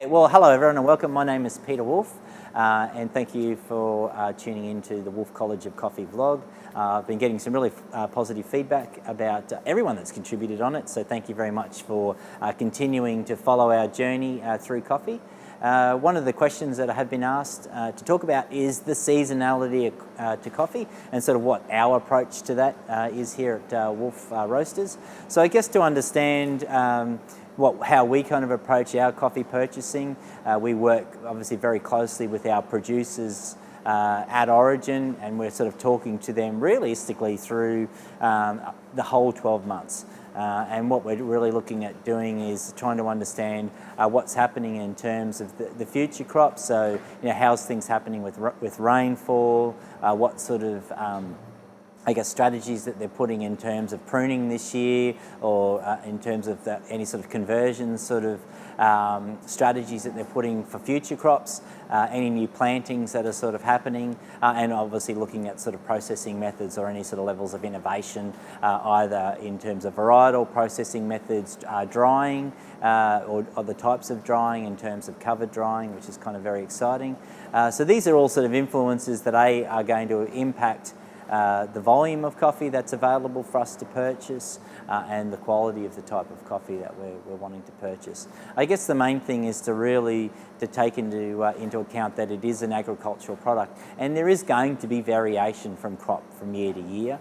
Well, hello everyone and welcome. My name is Peter Wolf and thank you for tuning into the Wolf College of Coffee vlog. I've been getting some really positive feedback about everyone that's contributed on it, so thank you very much for continuing to follow our journey through coffee. One of the questions that I have been asked to talk about is the seasonality to coffee and sort of what our approach to that is here at Wolf Roasters. So I guess to understand how we kind of approach our coffee purchasing. We work obviously very closely with our producers at origin, and we're sort of talking to them realistically through the whole 12 months. And what we're really looking at doing is trying to understand what's happening in terms of the future crops. So, how's things happening with rainfall, what sort of strategies that they're putting in terms of pruning this year, or in terms of any sort of conversion strategies that they're putting for future crops, any new plantings that are sort of happening, and obviously looking at sort of processing methods or any sort of levels of innovation, either in terms of varietal processing methods, drying, or the types of drying in terms of covered drying, which is kind of very exciting. So these are all sort of influences that are going to impact the volume of coffee that's available for us to purchase, and the quality of the type of coffee that we're wanting to purchase. I guess the main thing is to take into account that it is an agricultural product, and there is going to be variation from crop from year to year.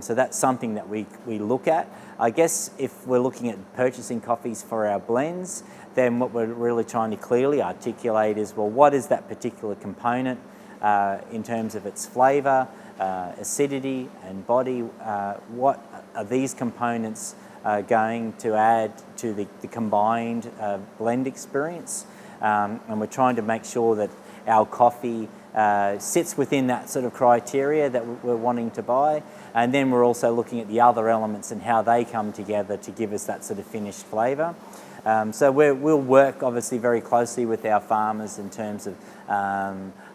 So that's something that we look at. I guess if we're looking at purchasing coffees for our blends, then what we're really trying to clearly articulate is, well, what is that particular component in terms of its flavour, acidity and body? What are these components going to add to the combined blend experience? And we're trying to make sure that our coffee sits within that sort of criteria that we're wanting to buy. And then we're also looking at the other elements and how they come together to give us that sort of finished flavour. So we'll work obviously very closely with our farmers in terms of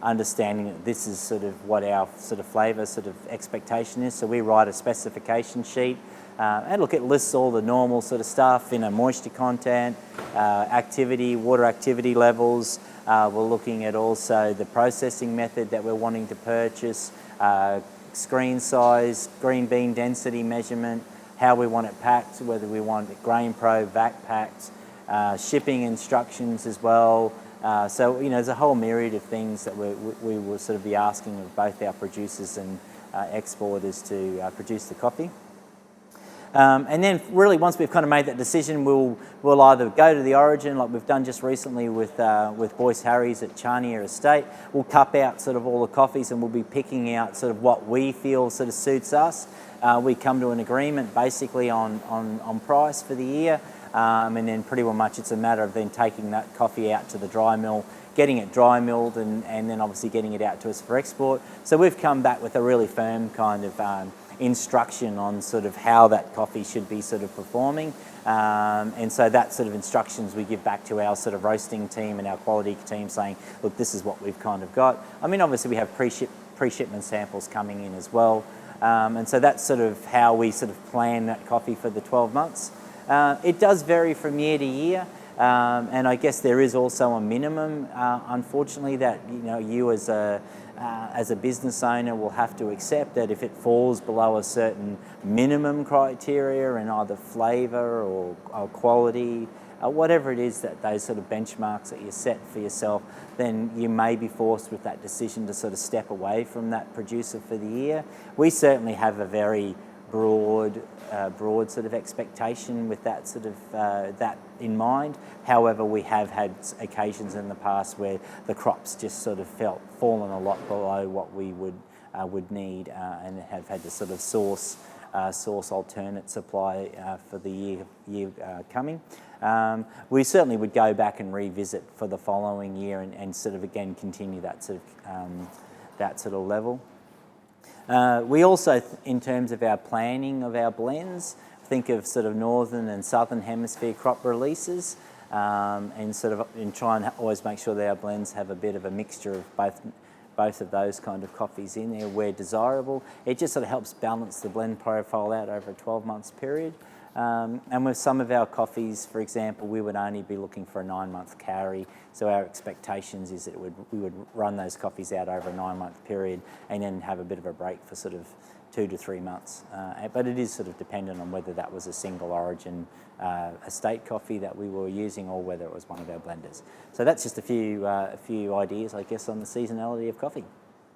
understanding that this is sort of what our sort of flavour sort of expectation is. So we write a specification sheet, and look, it lists all the normal sort of stuff, moisture content, water activity levels. We're looking at also the processing method that we're wanting to purchase, screen size, green bean density measurement, how we want it packed, whether we want it grain pro, vac packed, shipping instructions as well. So there's a whole myriad of things that we will sort of be asking of both our producers and exporters to produce the coffee. And then really once we've kind of made that decision, we'll either go to the origin, like we've done just recently with Boyce Harry's at Charnier Estate. We'll cup out sort of all the coffees and we'll be picking out sort of what we feel sort of suits us. We come to an agreement basically on price for the year, and then pretty well much it's a matter of then taking that coffee out to the dry mill, getting it dry milled, and then obviously getting it out to us for export. So we've come back with a really firm kind of instruction on sort of how that coffee should be sort of performing, and so that sort of instructions we give back to our sort of roasting team and our quality team, saying, look, this is what we've kind of got. I mean, obviously we have pre-shipment samples coming in as well, and so that's sort of how we sort of plan that coffee for the 12 months. It does vary from year to year, and I guess there is also a minimum, unfortunately, that you as a business owner will have to accept, that if it falls below a certain minimum criteria in either flavour or quality, whatever it is, that those sort of benchmarks that you set for yourself, then you may be forced with that decision to sort of step away from that producer for the year. We certainly have a very broad sort of expectation with that sort of that in mind. However, we have had occasions in the past where the crops just sort of fallen a lot below what we would need, and have had to sort of source alternate supply for the year coming. We certainly would go back and revisit for the following year and sort of again continue that sort of level. We also, in terms of our planning of our blends, think of sort of northern and southern hemisphere crop releases, and try and always make sure that our blends have a bit of a mixture of both of those kind of coffees in there where desirable. It just sort of helps balance the blend profile out over a 12 months period. And with some of our coffees, for example, we would only be looking for a 9-month carry. So our expectations is that we would run those coffees out over a 9-month period and then have a bit of a break for sort of 2 to 3 months. But it is sort of dependent on whether that was a single origin estate coffee that we were using or whether it was one of our blenders. So that's just a few ideas, I guess, on the seasonality of coffee.